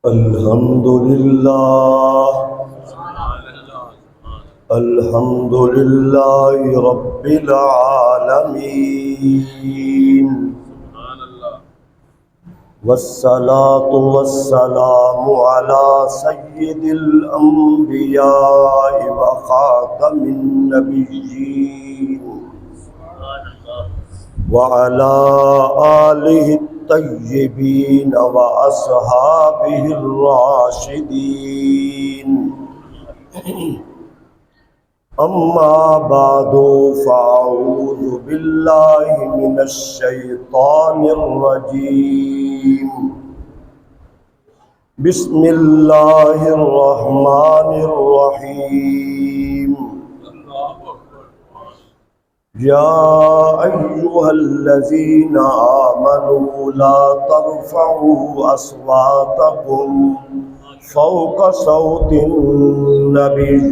الحمد لله الحمد لله رب العالمين والصلاة والسلام على سيد الأنبياء وخاتم النبيين وعلى آله الطيبين وأصحابه الراشدين أما بعد فأعوذ بالله من الشيطان الرجيم بسم الله الرحمن الرحيم يا أيها الذين آمنوا لا ترفعوا أصواتكم فوق صوت النبي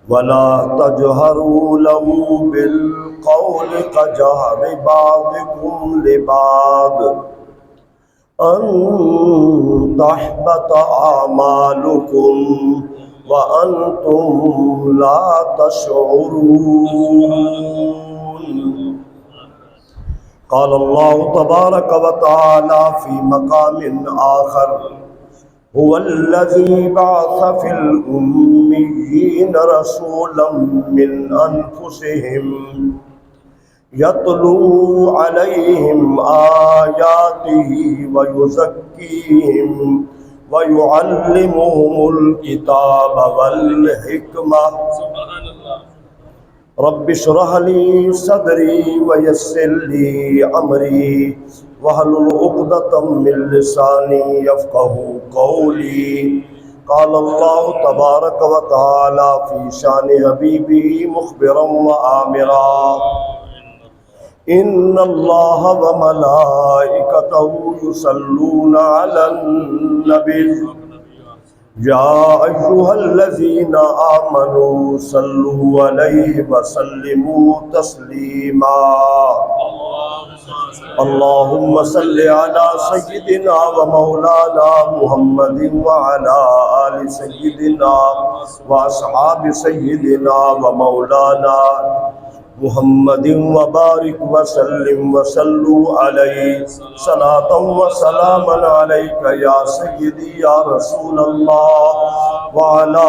ولا تجهروا له بالقول كجهر بعضكم لبعض أن تحبط أعمالكم وأنتم لا تشعرون قال الله تبارك وتعالى في مقام آخر هو الذي بعث في الأميين رسولا من أنفسهم يتلو عليهم آياته ويزكيهم ويعلمهم الكتاب والحكمة رب اشرح لي صدري ويسر لي أمري واحلل عقدة من لساني يفقهوا قولي قال الله تبارك وتعالى في شان حبيبه مخبرا وآمرا إن الله وملائكته يصلون على النبي يا أيها الذين آمنوا صلوا عليه وسلموا تسليما اللهم صل على سيدنا ومولانا محمد وعلى آل سيدنا وأصحاب سيدنا ومولانا محمد وبارك وسلم وصلوا عليه صلاة وسلاما عليك يا سيدي يا رسول الله وعلى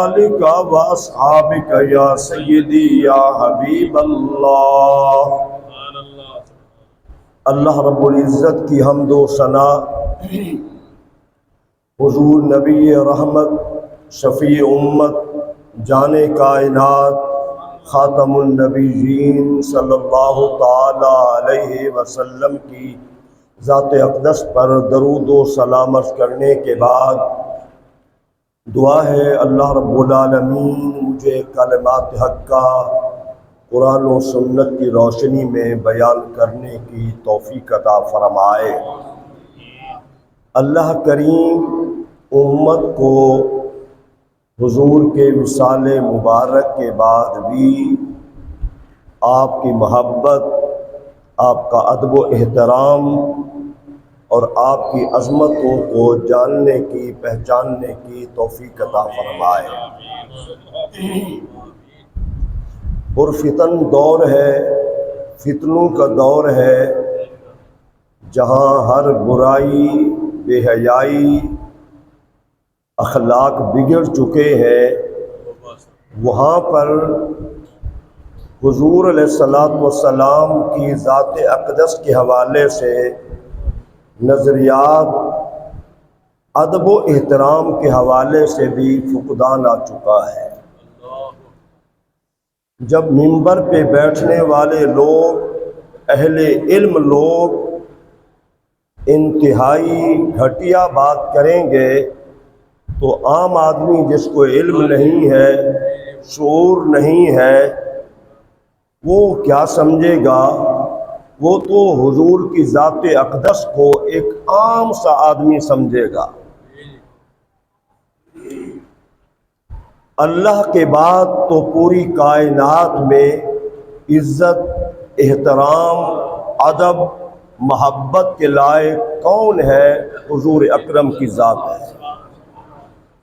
آلك وأصحابك يا سيدي يا حبيب الله اللہ رب العزت کی حمد و ثنا حضور نبی رحمت شفیع امت جان کائنات خاتم النبیین صلی اللہ تعالی علیہ وسلم کی ذات اقدس پر درود و سلام عرض کرنے کے بعد دعا ہے اللہ رب العالمین مجھے کلمات حق کا قرآن و سنت کی روشنی میں بیان کرنے کی توفیق عطا فرمائے۔ اللہ کریم امت کو حضور کے وصال مبارک کے بعد بھی آپ کی محبت، آپ کا ادب و احترام اور آپ کی عظمتوں کو جاننے کی، پہچاننے کی توفیق عطا فرمائے۔ اور فتن دور ہے، فتنوں کا دور ہے، جہاں ہر برائی، بے حیائی، اخلاق بگڑ چکے ہیں، وہاں پر حضور علیہ السلام کی ذات اقدس کے حوالے سے نظریات، ادب و احترام کے حوالے سے بھی فقدان آ چکا ہے۔ جب منبر پہ بیٹھنے والے لوگ، اہل علم لوگ انتہائی گھٹیا بات کریں گے تو عام آدمی جس کو علم نہیں ہے، شعور نہیں ہے، وہ کیا سمجھے گا؟ وہ تو حضور کی ذات اقدس کو ایک عام سا آدمی سمجھے گا۔ اللہ کے بعد تو پوری کائنات میں عزت، احترام، ادب محبت کے لائق کون ہے؟ حضور اکرم کی ذات ہے۔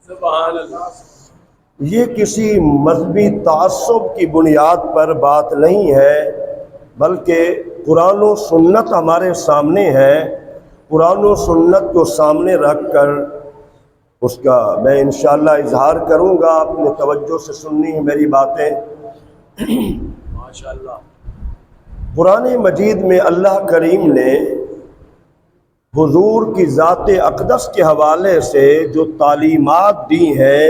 سبحان اللہ۔ یہ کسی مذہبی تعصب کی بنیاد پر بات نہیں ہے، بلکہ قرآن و سنت ہمارے سامنے ہے۔ قرآن و سنت کو سامنے رکھ کر اس کا میں انشاءاللہ اظہار کروں گا۔ آپ نے توجہ سے سننی ہے میری باتیں۔ ماشاءاللہ۔ قرآن مجید میں اللہ کریم نے حضور کی ذات اقدس کے حوالے سے جو تعلیمات دی ہیں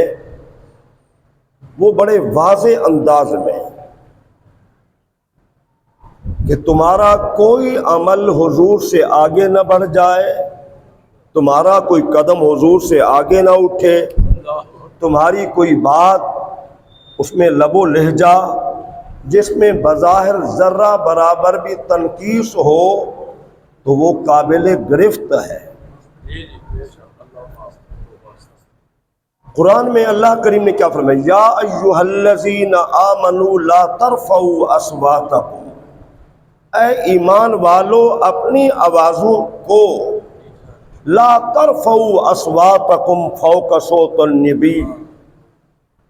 وہ بڑے واضح انداز میں، کہ تمہارا کوئی عمل حضور سے آگے نہ بڑھ جائے، تمہارا کوئی قدم حضور سے آگے نہ اٹھے، تمہاری کوئی بات اس میں لب و لہجہ جس میں بظاہر ذرہ برابر بھی تنقیص ہو تو وہ قابل گرفت ہے۔ قرآن میں اللہ کریم نے کیا فرمایا؟ یا ایھا الذین آمنوا لا ترفعوا اصواتکم، اے ایمان والو اپنی آوازوں کو، لا ترفعوا اصواتکم فوق صوت النبی،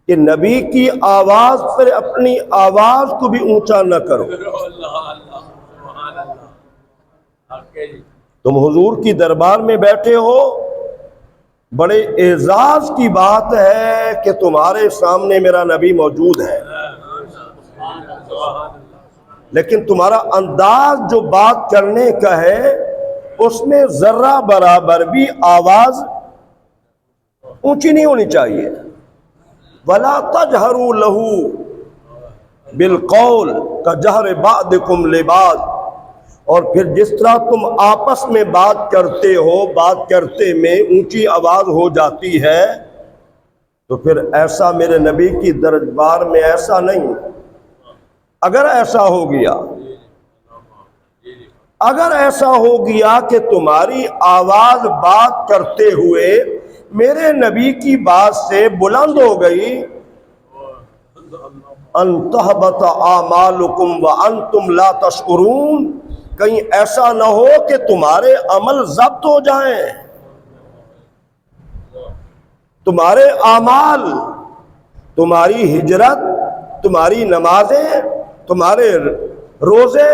کہ نبی کی آواز پر اپنی آواز کو بھی اونچا نہ کرو۔ تم حضور کی دربار میں بیٹھے ہو، بڑے اعزاز کی بات ہے کہ تمہارے سامنے میرا نبی موجود ہے، لیکن تمہارا انداز جو بات کرنے کا ہے اس میں ذرہ برابر بھی آواز اونچی نہیں ہونی چاہیے۔ وَلَا تَجْهَرُوا لَهُ بِالْقَوْلِ كَجَهْرِ بَعْضِكُمْ لِبَعْضٍ، اور پھر جس طرح تم آپس میں بات کرتے ہو، بات کرتے میں اونچی آواز ہو جاتی ہے، تو پھر ایسا میرے نبی کی دربار میں ایسا نہیں۔ اگر ایسا ہو گیا، اگر ایسا ہو گیا کہ تمہاری آواز بات کرتے ہوئے میرے نبی کی بات سے بلند ہو گئی، ان تحبط اعمالکم وانتم لا تشعرون، کہیں ایسا نہ ہو کہ تمہارے عمل ضبط ہو جائیں، تمہارے اعمال، تمہاری ہجرت، تمہاری نمازیں، تمہارے روزے،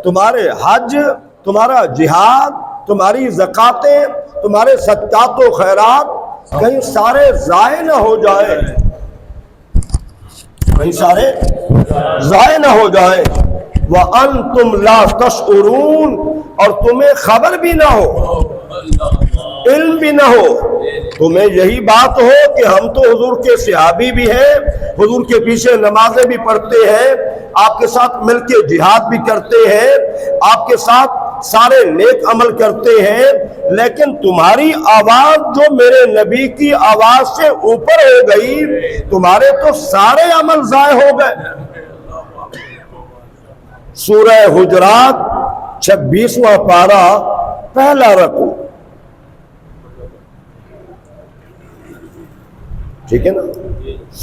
تمہارے حج، تمہارا جہاد، تمہاری زکاتیں، تمہارے صدقات و خیرات کہیں سارے ضائع نہ ہو جائیں، کہیں سارے ضائع نہ ہو جائیں۔ وَأَنْتُمْ لَا تَشْعُرُونَ، اور تمہیں خبر بھی نہ ہو، علم بھی نہ ہو، تمہیں یہی بات ہو کہ ہم تو حضور کے صحابی بھی ہیں، حضور کے پیچھے نمازیں بھی پڑھتے ہیں، آپ کے ساتھ مل کے جہاد بھی کرتے ہیں، آپ کے ساتھ سارے نیک عمل کرتے ہیں، لیکن تمہاری آواز جو میرے نبی کی آواز سے اوپر ہو گئی، تمہارے تو سارے عمل ضائع ہو گئے۔ سورہ حجرات 26واں پارہ، پہلا رکوع، ٹھیک ہے نا؟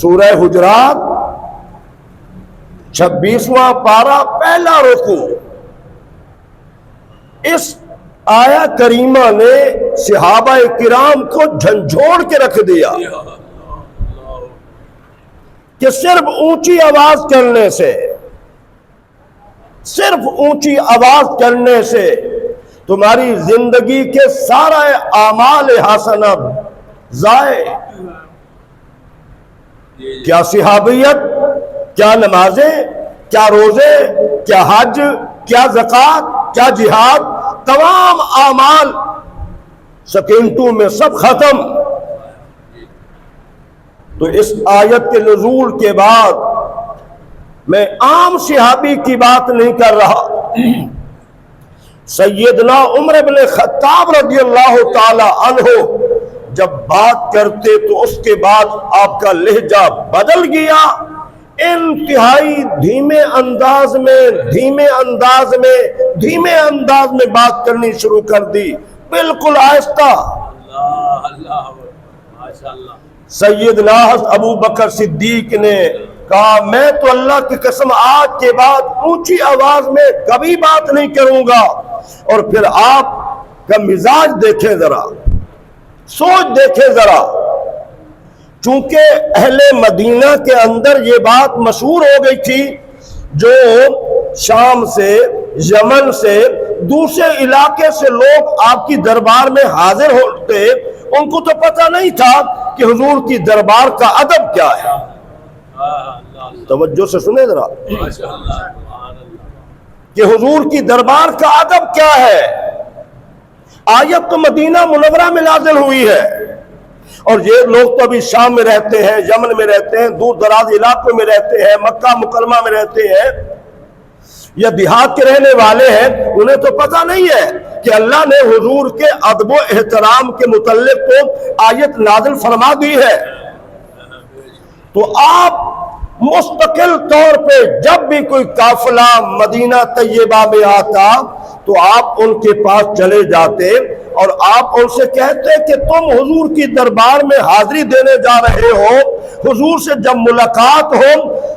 سورہ حجرات 26واں پارہ، پہلا رکوع۔ اس آیا کریمہ نے صحابہ کرام کو جھنجھوڑ کے رکھ دیا کہ صرف اونچی آواز کرنے سے، صرف اونچی آواز کرنے سے تمہاری زندگی کے سارا اعمال حسنہ ضائع۔ کیا صحابیت، کیا نمازیں، کیا روزے، کیا حج، کیا زکوٰۃ، کیا جہاد، تمام اعمال سیکنڈوں میں سب ختم۔ تو اس آیت کے نزول کے بعد میں عام صحابی کی بات نہیں کر رہا، سیدنا عمر بن خطاب رضی اللہ تعالی عنہ جب بات کرتے تو اس کے بعد آپ کا لہجہ بدل گیا، انتہائی دھیمے انداز میں بات کرنی شروع کر دی، بالکل آہستہ۔ سیدنا ابو بکر صدیق نے کہا میں تو اللہ کی قسم آج کے بعد اونچی آواز میں کبھی بات نہیں کروں گا. اور پھر آپ کا مزاج دیکھیں ذرا, سوچ دیکھیں ذرا, چونکہ اہل مدینہ کے اندر یہ بات مشہور ہو گئی تھی, جو شام سے, یمن سے, دوسرے علاقے سے لوگ آپ کی دربار میں حاضر ہوتے, ان کو تو پتہ نہیں تھا کہ حضور کی دربار کا ادب کیا ہے. توجہ سے سنیں ذرا کہ حضور کی دربار کا ادب کیا ہے. آیت تو مدینہ منورہ میں نازل ہوئی ہے, اور یہ لوگ تو ابھی شام میں رہتے ہیں, یمن میں رہتے ہیں, دور دراز علاقوں میں رہتے ہیں, مکہ مکرمہ میں رہتے ہیں, یا دیہات کے رہنے والے ہیں. انہیں تو پتہ نہیں ہے کہ اللہ نے حضور کے ادب و احترام کے متعلق تو آیت نازل فرما دی ہے. تو آپ مستقل طور پہ جب بھی کوئی قافلہ مدینہ طیبہ میں آتا تو آپ ان کے پاس چلے جاتے اور آپ ان سے کہتے کہ تم حضور کی دربار میں حاضری دینے جا رہے ہو, حضور سے جب ملاقات ہو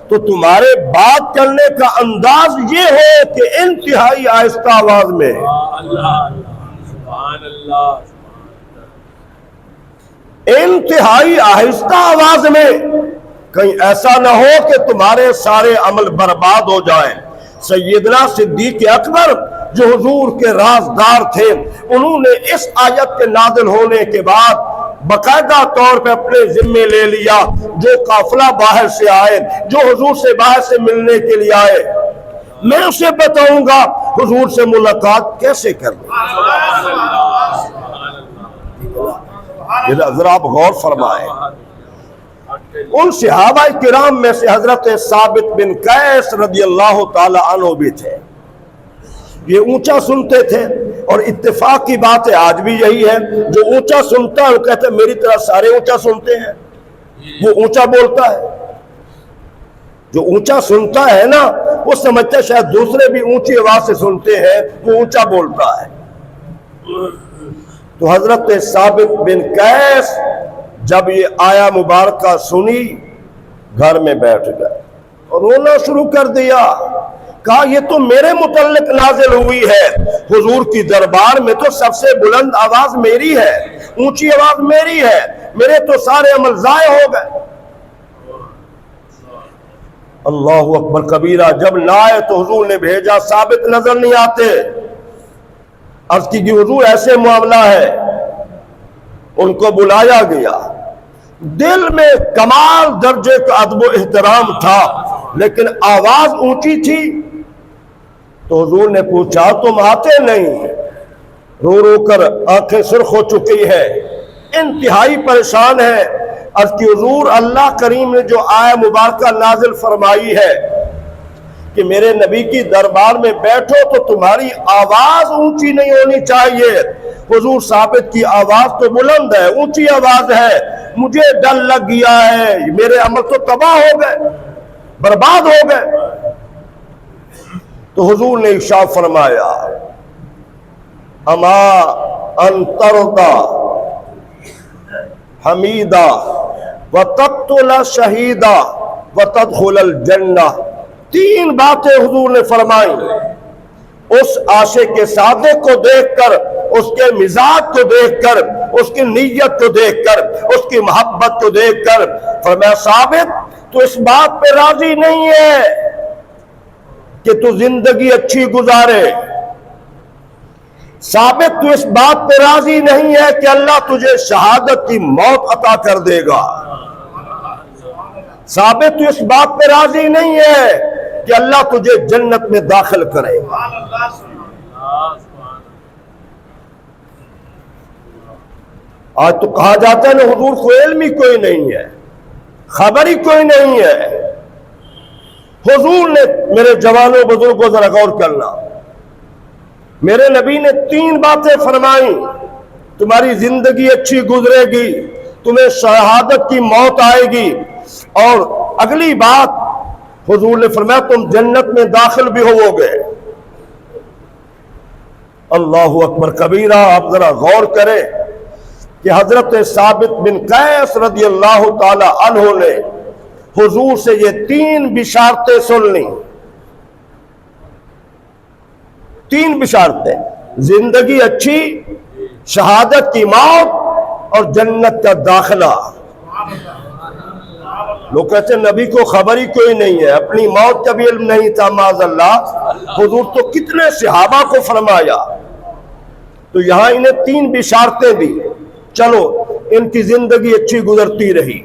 تو تمہارے بات کرنے کا انداز یہ ہو کہ انتہائی آہستہ آواز میں, انتہائی آہستہ آواز میں, کہیں ایسا نہ ہو کہ تمہارے سارے عمل برباد ہو جائیں. سیدنا صدیق اکبر جو حضور کے رازدار تھے, انہوں نے اس آیت کے نازل ہونے کے بعد باقاعدہ طور پہ اپنے ذمے لے لیا, جو قافلہ باہر سے آئے, جو حضور سے باہر سے ملنے کے لیے آئے, میں اسے بتاؤں گا حضور سے ملاقات کیسے کرنا. ذرا آپ غور فرمائیں. ان صحابہ کرام میں سے حضرت ثابت بن قیس رضی اللہ تعالی عنہ بھی تھے. یہ اونچا سنتے تھے, اور اتفاق کی بات ہے آج بھی یہی ہے, جو اونچا سنتا ہے وہ کہتے ہیں میری طرح سارے اونچا سنتے ہیں, وہ اونچا بولتا ہے. جو اونچا سنتا ہے نا وہ سمجھتا ہے شاید دوسرے بھی اونچی آواز سے سنتے ہیں, وہ اونچا بولتا ہے. تو حضرت ثابت بن قیس جب یہ آیا مبارکہ سنی, گھر میں بیٹھ گئے اور رونا شروع کر دیا. کہا یہ تو میرے متعلق نازل ہوئی ہے, حضور کی دربار میں تو سب سے بلند آواز میری ہے, اونچی آواز میری ہے, میرے تو سارے عمل ضائع ہو گئے. اللہ اکبر کبیرہ. جب نہ آئے تو حضور نے بھیجا, ثابت نظر نہیں آتے. عرض کی کہ حضور ایسے معاملہ ہے. ان کو بلایا گیا, دل میں کمال درجے کا ادب و احترام تھا, لیکن آواز اونچی تھی. تو حضور نے پوچھا تم آتے نہیں؟ رو رو کر آنکھیں سرخ ہو چکی ہے, انتہائی پریشان ہے. عرض کی حضور اللہ کریم نے جو آیہ مبارکہ نازل فرمائی ہے کہ میرے نبی کی دربار میں بیٹھو تو تمہاری آواز اونچی نہیں ہونی چاہیے. حضور ثابت کی آواز تو بلند ہے, اونچی آواز ہے, مجھے ڈر لگ گیا ہے, میرے عمل تو تباہ ہو گئے, برباد ہو گئے. تو حضور نے ارشاد فرمایا اما ان ترضى حمیدا وتقتل شہیدا وتدخل الجنہ. 3 باتیں حضور نے فرمائی. اس عاشق کے صادق کو دیکھ کر, اس کے مزاج کو دیکھ کر, اس کی نیت کو دیکھ کر, اس کی محبت کو دیکھ کر فرمایا ثابت تو اس بات پہ راضی نہیں ہے کہ تو زندگی اچھی گزارے, ثابت تو اس بات پہ راضی نہیں ہے کہ اللہ تجھے شہادت کی موت عطا کر دے گا, ثابت تو اس بات پہ راضی نہیں ہے کہ اللہ تجھے جنت میں داخل کرے گا. آج تو کہا جاتا ہے نا حضور کو علم ہی کوئی نہیں ہے, خبر ہی کوئی نہیں ہے. حضور نے, میرے جوانوں بزرگوں ذرا غور کرنا, میرے نبی نے 3 باتیں فرمائیں, تمہاری زندگی اچھی گزرے گی, تمہیں شہادت کی موت آئے گی, اور اگلی بات حضور نے فرمایا تم جنت میں داخل بھی ہو گے. اللہ اکبر کبیرہ. آپ ذرا غور کریں کہ حضرت ثابت بن قیس رضی اللہ تعالی عنہ نے حضور سے یہ 3 بشارتیں سن لیں، 3 بشارتیں، زندگی اچھی، شہادت کی موت اور جنت کا داخلہ۔ لوگ کہتے ہیں نبی کو خبر ہی کوئی نہیں ہے، اپنی موت کا بھی علم نہیں تھا معاذ اللہ، حضور تو کتنے صحابہ کو فرمایا۔ تو یہاں انہیں 3 بشارتیں دی، چلو ان کی زندگی اچھی گزرتی رہی۔